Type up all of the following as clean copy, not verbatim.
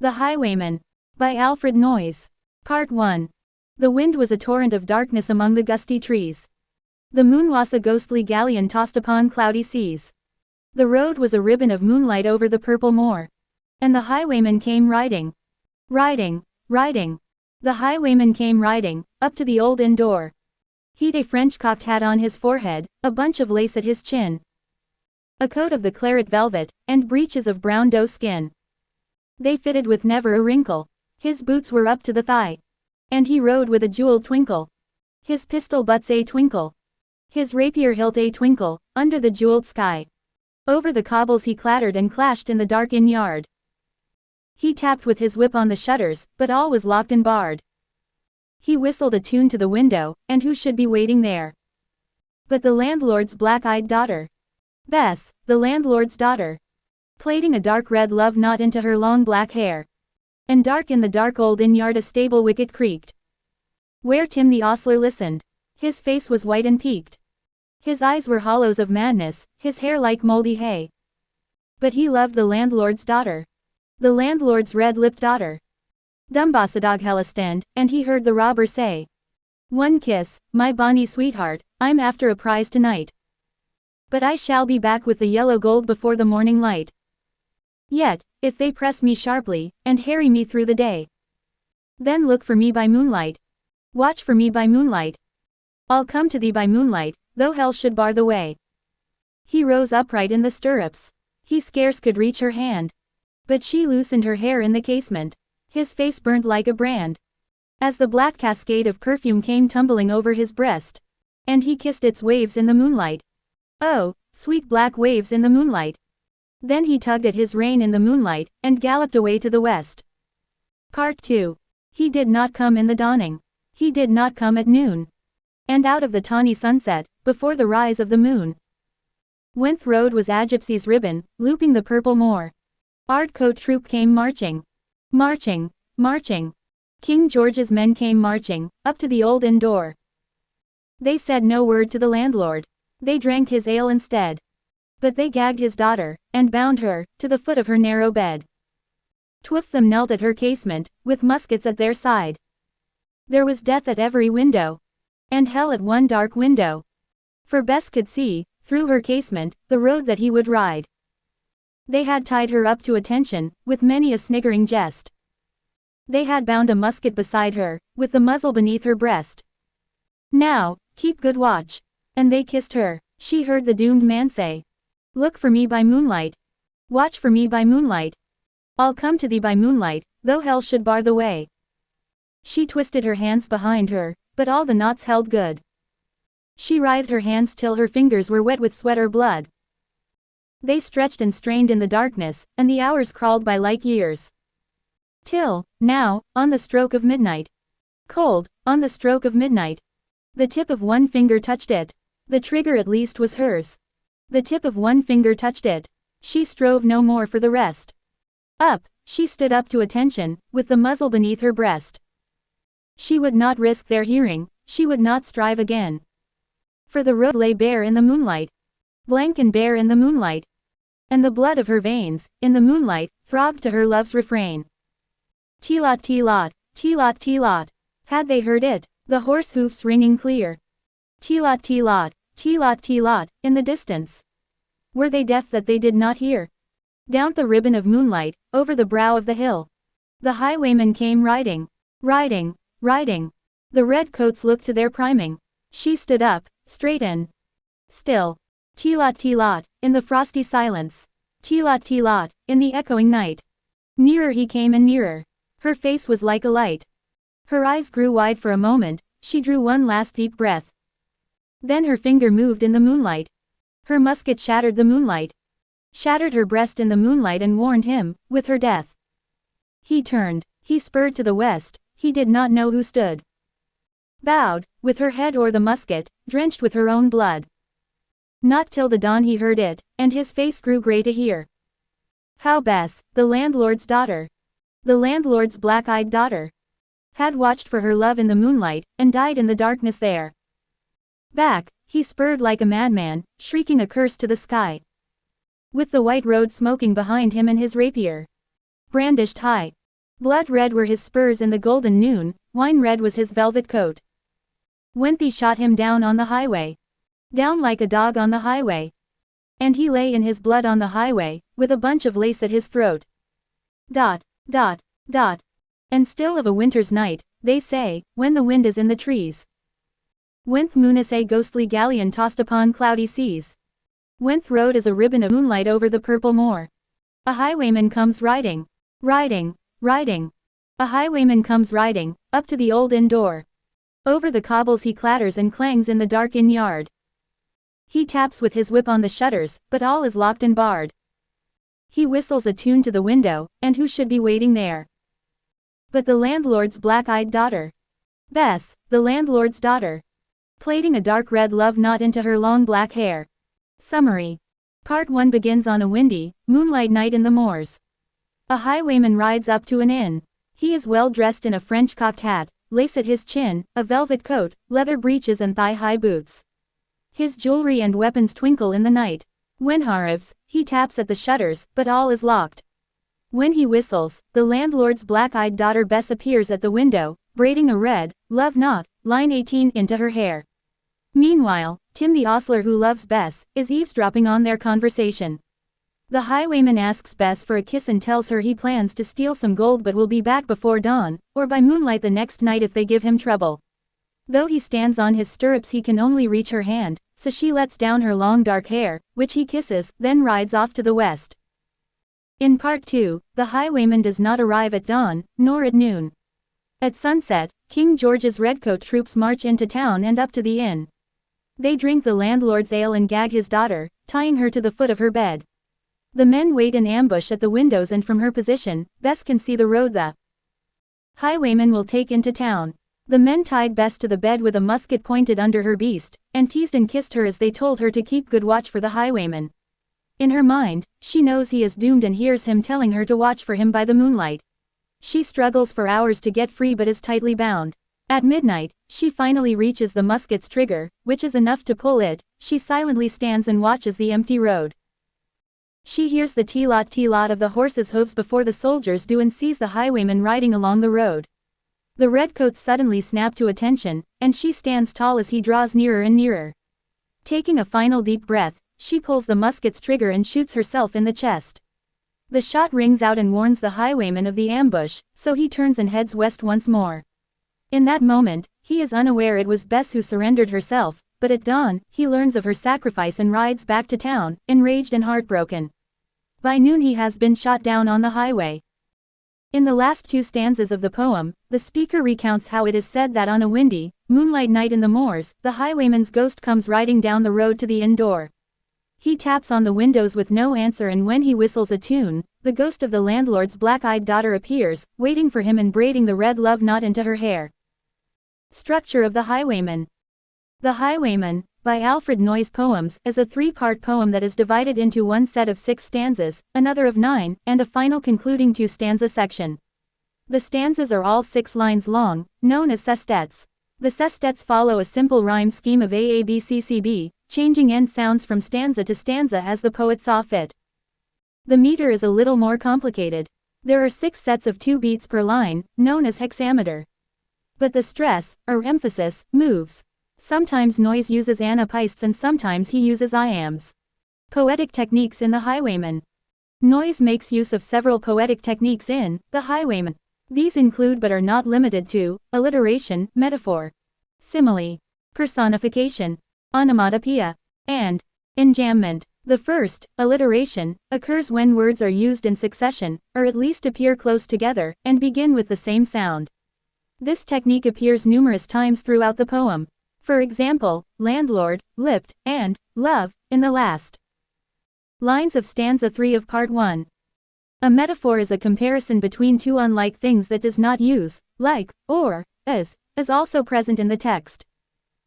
The Highwayman. By Alfred Noyes. Part 1. The wind was a torrent of darkness among the gusty trees. The moon was a ghostly galleon tossed upon cloudy seas. The road was a ribbon of moonlight over the purple moor. And the highwayman came riding. Riding. The highwayman came riding, up to the old inn door. He'd a French cocked hat on his forehead, a bunch of lace at his chin, a coat of the claret velvet, and breeches of brown doe skin. They fitted with never a wrinkle. His boots were up to the thigh. And he rode with a jeweled twinkle. His pistol butts a twinkle. His rapier hilt a twinkle, under the jeweled sky. Over the cobbles he clattered and clashed in the dark inn yard. He tapped with his whip on the shutters, but all was locked and barred. He whistled a tune to the window, and who should be waiting there but the landlord's black-eyed daughter. Bess, the landlord's daughter, plaiting a dark red love knot into her long black hair. And dark in the dark old inn yard a stable wicket creaked, where Tim the ostler listened. His face was white and peaked. His eyes were hollows of madness, his hair like moldy hay. But he loved the landlord's daughter. The landlord's red-lipped daughter. Dumbossadog Hellistand, and he heard the robber say, "One kiss, my bonny sweetheart, I'm after a prize tonight. But I shall be back with the yellow gold before the morning light. Yet, if they press me sharply, and harry me through the day, then look for me by moonlight. Watch for me by moonlight. I'll come to thee by moonlight, though hell should bar the way." He rose upright in the stirrups. He scarce could reach her hand. But she loosened her hair in the casement. His face burnt like a brand, as the black cascade of perfume came tumbling over his breast. And he kissed its waves in the moonlight. Oh, sweet black waves in the moonlight. Then he tugged at his rein in the moonlight, and galloped away to the west. Part 2. He did not come in the dawning. He did not come at noon. And out of the tawny sunset, before the rise of the moon, whence road was a gypsy's ribbon, looping the purple moor. Ardcoat troop came marching. Marching. King George's men came marching, up to the old inn door. They said no word to the landlord. They drank his ale instead. But they gagged his daughter, and bound her, to the foot of her narrow bed. 'Twift them knelt at her casement, with muskets at their side. There was death at every window, and hell at one dark window. For Bess could see, through her casement, the road that he would ride. They had tied her up to attention, with many a sniggering jest. They had bound a musket beside her, with the muzzle beneath her breast. "Now, keep good watch." And they kissed her. She heard the doomed man say, "Look for me by moonlight. Watch for me by moonlight. I'll come to thee by moonlight, though hell should bar the way." She twisted her hands behind her, but all the knots held good. She writhed her hands till her fingers were wet with sweat or blood. They stretched and strained in the darkness, and the hours crawled by like years. Till, now, on the stroke of midnight. Cold, on the stroke of midnight. The tip of one finger touched it. The trigger at least was hers. The tip of one finger touched it. She strove no more for the rest. Up, she stood up to attention, with the muzzle beneath her breast. She would not risk their hearing, she would not strive again. For the road lay bare in the moonlight. Blank and bare in the moonlight. And the blood of her veins, in the moonlight, throbbed to her love's refrain. Teelot, teelot, teelot, teelot. Had they heard it, the horse hoofs ringing clear? Teelot, teelot, teelot, teelot, in the distance. Were they deaf that they did not hear? Down the ribbon of moonlight, over the brow of the hill, the highwayman came riding. The red coats looked to their priming. She stood up, straight and still. Teelot, teelot, in the frosty silence. Teelot, teelot, in the echoing night. Nearer he came and nearer. Her face was like a light. Her eyes grew wide for a moment, she drew one last deep breath. Then her finger moved in the moonlight. Her musket shattered the moonlight. Shattered her breast in the moonlight and warned him, with her death. He turned, he spurred to the west, he did not know who stood. Bowed, with her head o'er the musket, drenched with her own blood. Not till the dawn he heard it, and his face grew grey to hear. How Bess, the landlord's daughter, the landlord's black-eyed daughter, had watched for her love in the moonlight, and died in the darkness there. Back, he spurred like a madman, shrieking a curse to the sky. With the white road smoking behind him and his rapier brandished high. Blood red were his spurs in the golden noon, wine red was his velvet coat. When they shot him down on the highway. Down like a dog on the highway. And he lay in his blood on the highway, with a bunch of lace at his throat. Dot, dot, dot. And still of a winter's night, they say, when the wind is in the trees. Whenth moonis a ghostly galleon tossed upon cloudy seas. Whenth rode as a ribbon of moonlight over the purple moor. A highwayman comes riding, riding, riding. A highwayman comes riding, up to the old inn door. Over the cobbles he clatters and clangs in the dark inn yard. He taps with his whip on the shutters, but all is locked and barred. He whistles a tune to the window, and who should be waiting there but the landlord's black-eyed daughter. Bess, the landlord's daughter. Plaiting a dark red love knot into her long black hair. Summary. Part 1 begins on a windy, moonlight night in the moors. A highwayman rides up to an inn. He is well dressed in a French cocked hat, lace at his chin, a velvet coat, leather breeches and thigh-high boots. His jewelry and weapons twinkle in the night. When he arrives, he taps at the shutters, but all is locked. When he whistles, the landlord's black-eyed daughter Bess appears at the window, braiding a red, love knot, line 18, into her hair. Meanwhile, Tim the ostler who loves Bess, is eavesdropping on their conversation. The highwayman asks Bess for a kiss and tells her he plans to steal some gold but will be back before dawn, or by moonlight the next night if they give him trouble. Though he stands on his stirrups he can only reach her hand, so she lets down her long dark hair, which he kisses, then rides off to the west. In Part 2, the highwayman does not arrive at dawn, nor at noon. At sunset, King George's redcoat troops march into town and up to the inn. They drink the landlord's ale and gag his daughter, tying her to the foot of her bed. The men wait in ambush at the windows and from her position, Bess can see the road the highwayman will take into town. The men tied Bess to the bed with a musket pointed under her beast, and teased and kissed her as they told her to keep good watch for the highwayman. In her mind, she knows he is doomed and hears him telling her to watch for him by the moonlight. She struggles for hours to get free but is tightly bound. At midnight, she finally reaches the musket's trigger, which is enough to pull it. She silently stands and watches the empty road. She hears the teelot of the horses' hoofs before the soldiers do and sees the highwayman riding along the road. The redcoats suddenly snap to attention, and she stands tall as he draws nearer and nearer. Taking a final deep breath, she pulls the musket's trigger and shoots herself in the chest. The shot rings out and warns the highwayman of the ambush, so he turns and heads west once more. In that moment, he is unaware it was Bess who surrendered herself, but at dawn, he learns of her sacrifice and rides back to town, enraged and heartbroken. By noon he has been shot down on the highway. In the last two stanzas of the poem, the speaker recounts how it is said that on a windy, moonlight night in the moors, the highwayman's ghost comes riding down the road to the inn door. He taps on the windows with no answer, and when he whistles a tune, the ghost of the landlord's black-eyed daughter appears, waiting for him and braiding the red love knot into her hair. Structure of the Highwayman. The Highwayman, by Alfred Noyes Poems, is a three-part poem that is divided into one set of 6 stanzas, another of 9, and a final concluding 2-stanza section. The stanzas are all 6 lines long, known as sestets. The sestets follow a simple rhyme scheme of AABCCB, changing end sounds from stanza to stanza as the poet saw fit. The meter is a little more complicated. There are 6 sets of 2 beats per line, known as hexameter. But the stress, or emphasis, moves. Sometimes Noyes uses anapaists and sometimes he uses iambs. Poetic techniques in the Highwayman. Noyes makes use of several poetic techniques in the Highwayman. These include but are not limited to alliteration, metaphor, simile, personification, onomatopoeia, and enjambment. The first, alliteration, occurs when words are used in succession, or at least appear close together, and begin with the same sound. This technique appears numerous times throughout the poem. For example, landlord, lipped, and love, in the last lines of stanza 3 of part 1. A metaphor is a comparison between two unlike things that does not use, like, or, as also present in the text.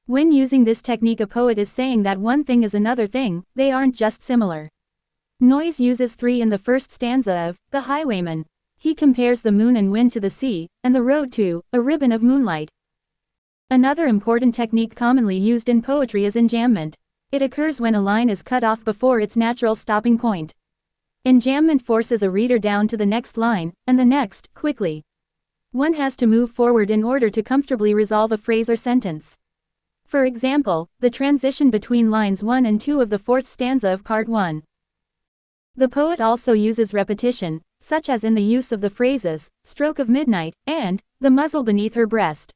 When using this technique, a poet is saying that one thing is another thing, they aren't just similar. Noyes uses 3 in the first stanza of The Highwayman. He compares the moon and wind to the sea, and the road to a ribbon of moonlight. Another important technique commonly used in poetry is enjambment. It occurs when a line is cut off before its natural stopping point. Enjambment forces a reader down to the next line, and the next, quickly. One has to move forward in order to comfortably resolve a phrase or sentence. For example, the transition between lines 1 and 2 of the fourth stanza of Part 1. The poet also uses repetition, such as in the use of the phrases, "stroke of midnight," and "the muzzle beneath her breast."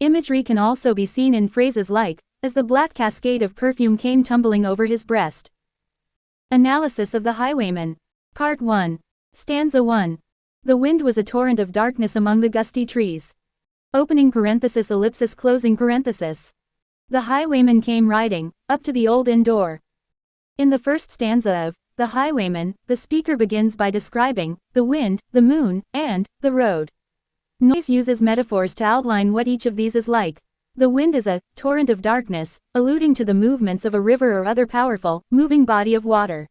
Imagery can also be seen in phrases like, "as the black cascade of perfume came tumbling over his breast." Analysis of the Highwayman. Part 1. Stanza 1. The wind was a torrent of darkness among the gusty trees. Opening parenthesis ellipsis closing parenthesis. The highwayman came riding, up to the old inn door. In the first stanza of The Highwayman, the speaker begins by describing the wind, the moon, and the road. Noyes uses metaphors to outline what each of these is like. The wind is a torrent of darkness, alluding to the movements of a river or other powerful, moving body of water.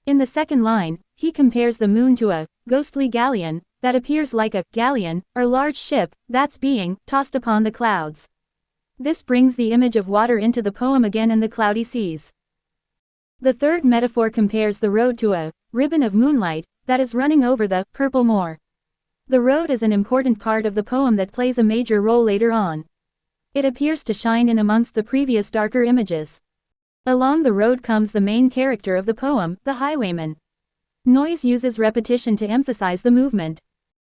In the second line, he compares the moon to a ghostly galleon that appears like a galleon, or large ship, that's being tossed upon the clouds. This brings the image of water into the poem again and the cloudy seas. The third metaphor compares the road to a ribbon of moonlight that is running over the purple moor. The road is an important part of the poem that plays a major role later on. It appears to shine in amongst the previous darker images. Along the road comes the main character of the poem, the highwayman. Noyes uses repetition to emphasize the movement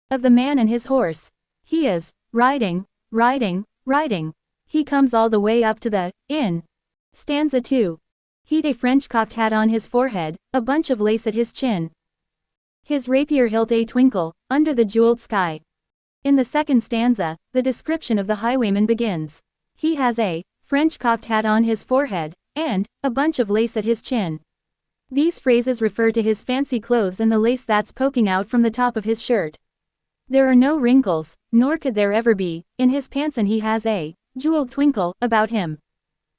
of the man and his horse. He is riding, riding, riding. He comes all the way up to the inn. Stanza 2. He'd a French cocked hat on his forehead, a bunch of lace at his chin. His rapier hilt a twinkle, under the jeweled sky. In the second stanza, the description of the highwayman begins. He has a French cocked hat on his forehead, and a bunch of lace at his chin. These phrases refer to his fancy clothes and the lace that's poking out from the top of his shirt. There are no wrinkles, nor could there ever be, in his pants, and he has a jeweled twinkle about him.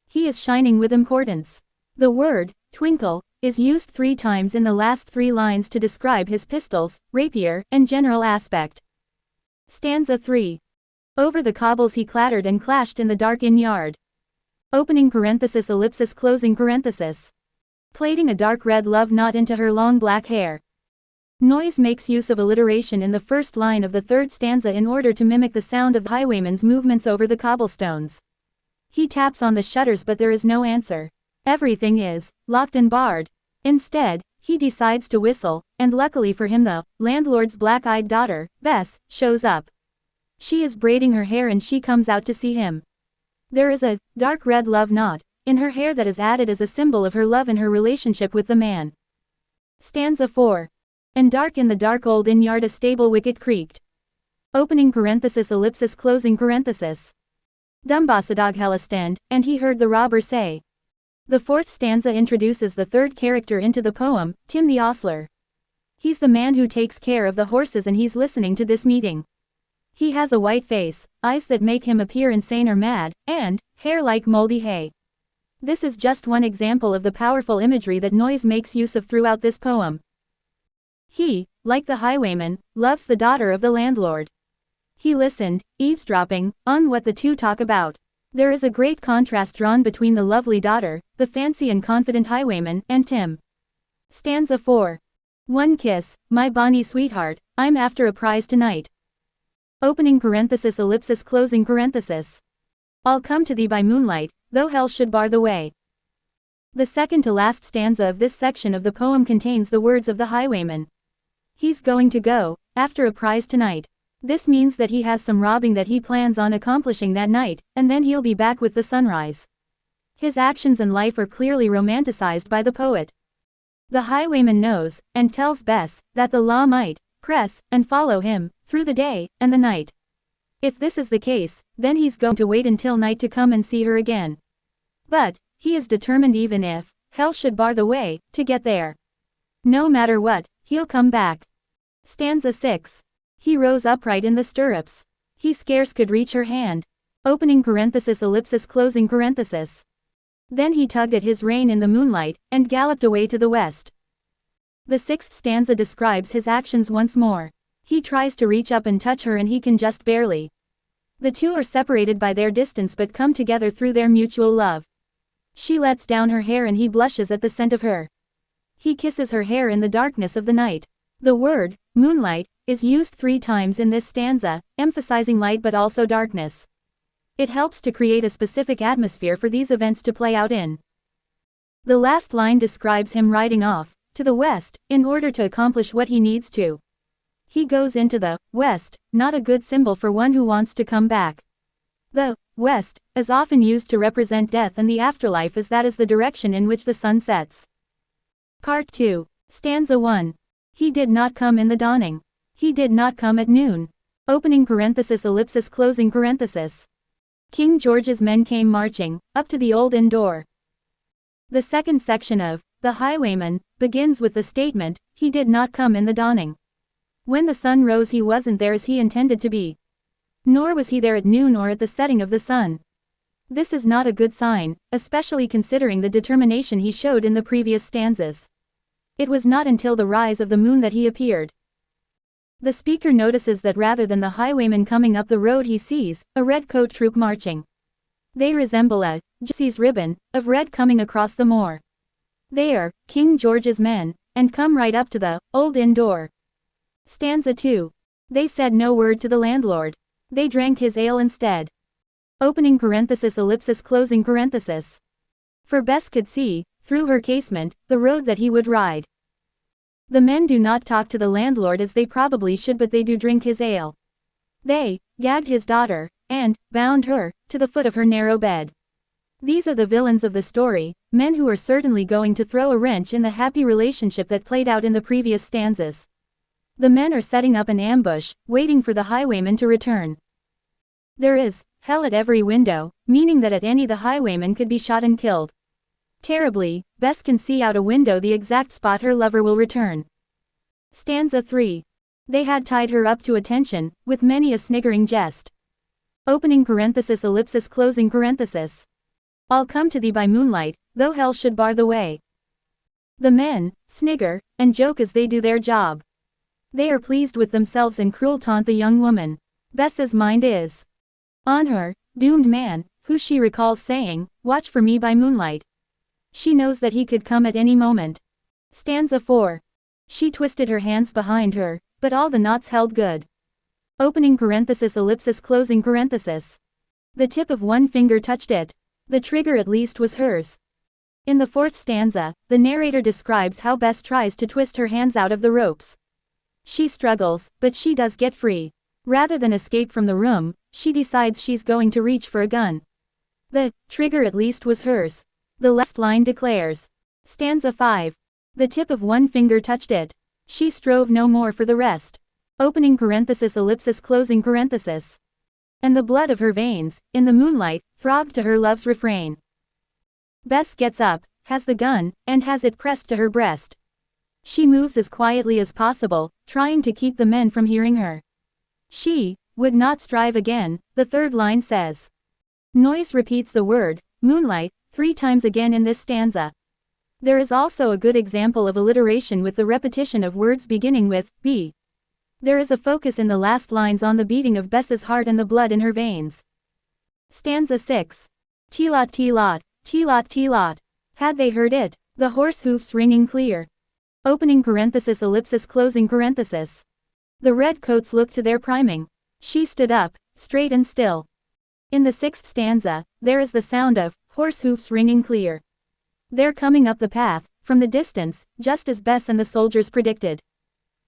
He is shining with importance. The word twinkle is used 3 times in the last 3 lines to describe his pistols, rapier, and general aspect. Stanza 3. Over the cobbles he clattered and clashed in the dark inn yard. Opening parenthesis ellipsis closing parenthesis. Plaiting a dark red love knot into her long black hair. Noyes makes use of alliteration in the first line of the third stanza in order to mimic the sound of the highwayman's movements over the cobblestones. He taps on the shutters, but there is no answer. Everything is locked and barred. Instead, he decides to whistle, and luckily for him the landlord's black-eyed daughter, Bess, shows up. She is braiding her hair and she comes out to see him. There is a dark red love knot in her hair that is added as a symbol of her love and her relationship with the man. Stanza 4. And dark in the dark old inn yard a stable wicket creaked. Opening parenthesis ellipsis closing parenthesis. Dumbassadog Hellestand, and he heard the robber say. The fourth stanza introduces the third character into the poem, Tim the ostler. He's the man who takes care of the horses and he's listening to this meeting. He has a white face, eyes that make him appear insane or mad, and hair like moldy hay. This is just one example of the powerful imagery that Noyes makes use of throughout this poem. He, like the highwayman, loves the daughter of the landlord. He listened, eavesdropping, on what the two talk about. There is a great contrast drawn between the lovely daughter, the fancy and confident highwayman, and Tim. Stanza 4. One kiss, my bonny sweetheart, I'm after a prize tonight. Opening parenthesis ellipsis closing parenthesis. I'll come to thee by moonlight, though hell should bar the way. The second to last stanza of this section of the poem contains the words of the highwayman. He's going to go after a prize tonight. This means that he has some robbing that he plans on accomplishing that night, and then he'll be back with the sunrise. His actions and life are clearly romanticized by the poet. The highwayman knows, and tells Bess, that the law might press and follow him through the day and the night. If this is the case, then he's going to wait until night to come and see her again. But he is determined, even if hell should bar the way, to get there. No matter what, he'll come back. Stanza 6. He rose upright in the stirrups. He scarce could reach her hand. Opening parenthesis ellipsis closing parenthesis. Then he tugged at his rein in the moonlight, and galloped away to the west. The sixth stanza describes his actions once more. He tries to reach up and touch her and he can just barely. The two are separated by their distance but come together through their mutual love. She lets down her hair and he blushes at the scent of her. He kisses her hair in the darkness of the night. The word, moonlight, is used 3 times in this stanza, emphasizing light but also darkness. It helps to create a specific atmosphere for these events to play out in. The last line describes him riding off to the west in order to accomplish what he needs to. He goes into the west, not a good symbol for one who wants to come back. The west is often used to represent death and the afterlife, as that is the direction in which the sun sets. Part 2. Stanza 1. He did not come in the dawning. He did not come at noon. Opening parenthesis ellipsis closing parenthesis. King George's men came marching up to the old inn door. The second section of The Highwayman begins with the statement, he did not come in the dawning. When the sun rose he wasn't there as he intended to be. Nor was he there at noon or at the setting of the sun. This is not a good sign, especially considering the determination he showed in the previous stanzas. It was not until the rise of the moon that he appeared. The speaker notices that rather than the highwayman coming up the road he sees a red coat troop marching. They resemble a gypsy's ribbon of red coming across the moor. They are King George's men, and come right up to the old inn door. Stanza 2. They said no word to the landlord. They drank his ale instead. Opening parenthesis ellipsis closing parenthesis. For Bess could see, through her casement, the road that he would ride. The men do not talk to the landlord as they probably should, but they do drink his ale. They gagged his daughter, and bound her to the foot of her narrow bed. These are the villains of the story, men who are certainly going to throw a wrench in the happy relationship that played out in the previous stanzas. The men are setting up an ambush, waiting for the highwayman to return. There is hell at every window, meaning that at any the highwayman could be shot and killed. Terribly, Bess can see out a window the exact spot her lover will return. Stanza 3. They had tied her up to attention, with many a sniggering jest. Opening parenthesis ellipsis closing parenthesis. I'll come to thee by moonlight, though hell should bar the way. The men snigger and joke as they do their job. They are pleased with themselves and cruel taunt the young woman. Bess's mind is on her doomed man, who she recalls saying, "Watch for me by moonlight." She knows that he could come at any moment. Stanza 4. She twisted her hands behind her, but all the knots held good. Opening parenthesis ellipsis closing parenthesis. The tip of one finger touched it. The trigger at least was hers. In the fourth stanza, the narrator describes how Bess tries to twist her hands out of the ropes. She struggles, but she does get free. Rather than escape from the room, she decides she's going to reach for a gun. The trigger at least was hers. The last line declares. Stanza 5. The tip of one finger touched it. She strove no more for the rest. Opening parenthesis ellipsis closing parenthesis. And the blood of her veins, in the moonlight, throbbed to her love's refrain. Bess gets up, has the gun, and has it pressed to her breast. She moves as quietly as possible, trying to keep the men from hearing her. She would not strive again, the third line says. Noyes repeats the word, moonlight, 3 times again in this stanza. There is also a good example of alliteration with the repetition of words beginning with B. There is a focus in the last lines on the beating of Bess's heart and the blood in her veins. Stanza 6. Teelot teelot, teelot teelot. Had they heard it, the horse hoofs ringing clear. Opening parenthesis ellipsis closing parenthesis. The redcoats looked to their priming. She stood up, straight and still. In the 6th stanza, there is the sound of horse hoofs ringing clear. They're coming up the path, from the distance, just as Bess and the soldiers predicted.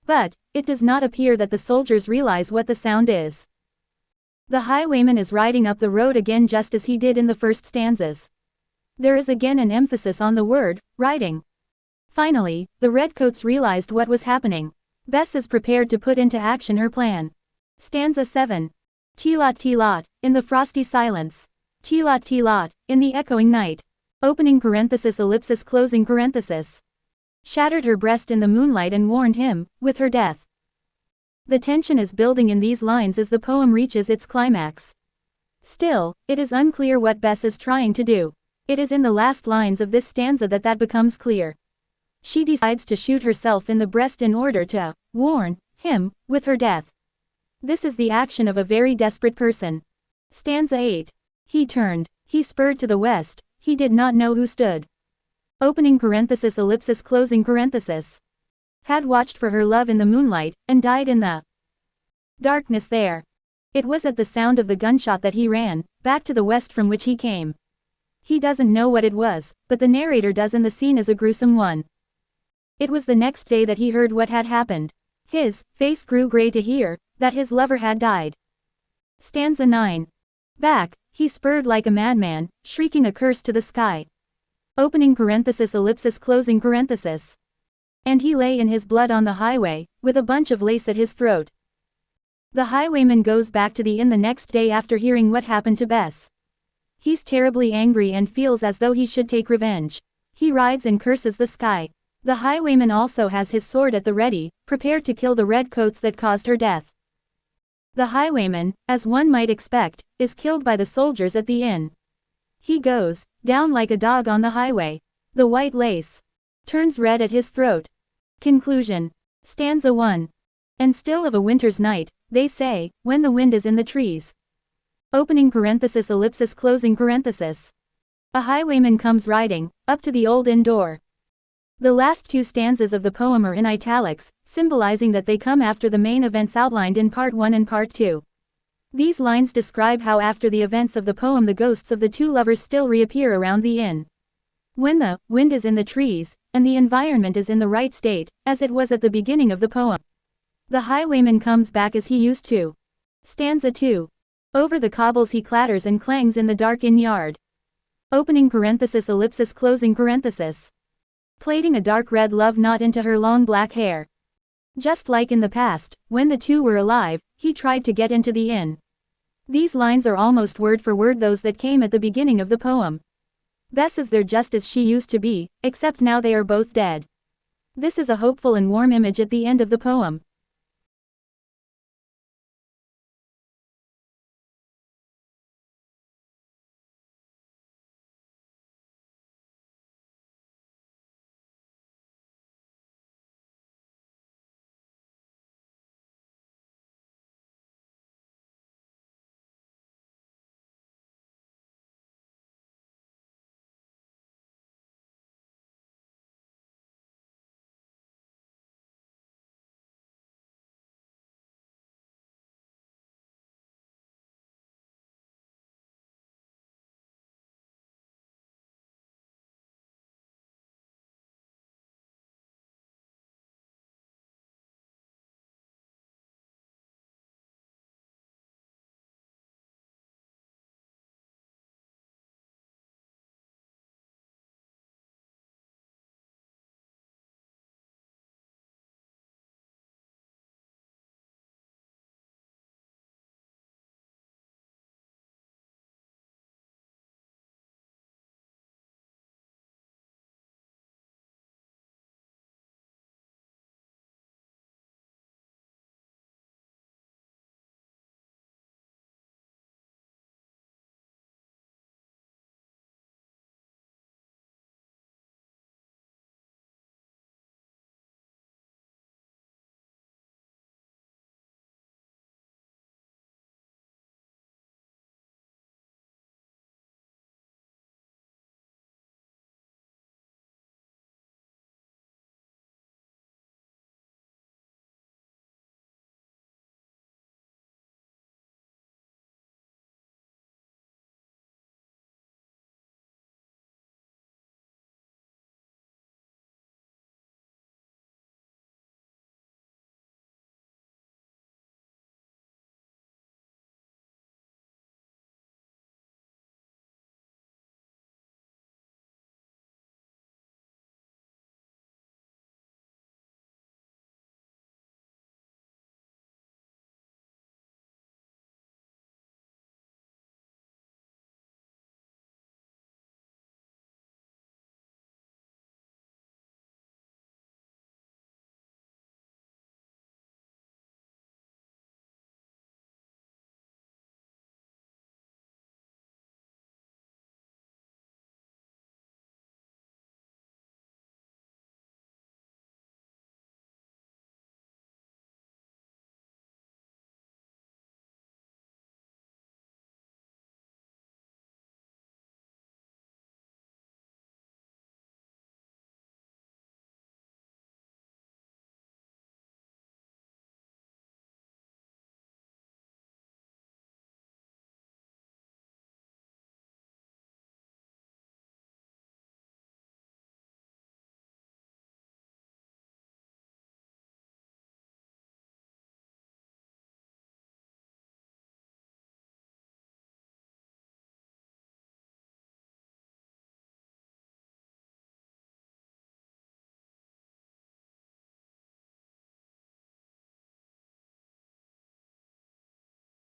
But it does not appear that the soldiers realize what the sound is. The highwayman is riding up the road again just as he did in the first stanzas. There is again an emphasis on the word, riding. Finally, the redcoats realized what was happening. Bess is prepared to put into action her plan. Stanza 7. Teelot teelot, in the frosty silence. Teelot teelot, in the echoing night. Opening parenthesis ellipsis closing parenthesis. Shattered her breast in the moonlight and warned him, with her death. The tension is building in these lines as the poem reaches its climax. Still, it is unclear what Bess is trying to do. It is in the last lines of this stanza that becomes clear. She decides to shoot herself in the breast in order to warn him with her death. This is the action of a very desperate person. Stanza 8. He turned, he spurred to the west, he did not know who stood. Opening parenthesis ellipsis closing parenthesis. Had watched for her love in the moonlight, and died in the darkness there. It was at the sound of the gunshot that he ran, back to the west from which he came. He doesn't know what it was, but the narrator does, and the scene is a gruesome one. It was the next day that he heard what had happened. His face grew gray to hear that his lover had died. Stanza 9. Back, he spurred like a madman, shrieking a curse to the sky. Opening parenthesis ellipsis closing parenthesis. And he lay in his blood on the highway, with a bunch of lace at his throat. The highwayman goes back to the inn the next day after hearing what happened to Bess. He's terribly angry and feels as though he should take revenge. He rides and curses the sky. The highwayman also has his sword at the ready, prepared to kill the redcoats that caused her death. The highwayman, as one might expect, is killed by the soldiers at the inn. He goes down like a dog on the highway. The white lace turns red at his throat. Conclusion. Stanza 1. And still of a winter's night, they say, when the wind is in the trees. Opening parenthesis ellipsis closing parenthesis. A highwayman comes riding up to the old inn door. The last two stanzas of the poem are in italics, symbolizing that they come after the main events outlined in Part 1 and Part 2. These lines describe how after the events of the poem the ghosts of the two lovers still reappear around the inn. When the wind is in the trees, and the environment is in the right state, as it was at the beginning of the poem, the highwayman comes back as he used to. Stanza 2. Over the cobbles he clatters and clangs in the dark inn yard. Opening parenthesis ellipsis closing parenthesis. Plaiting a dark red love knot into her long black hair. Just like in the past, when the two were alive, he tried to get into the inn. These lines are almost word for word those that came at the beginning of the poem. Bess is there just as she used to be, except now they are both dead. This is a hopeful and warm image at the end of the poem.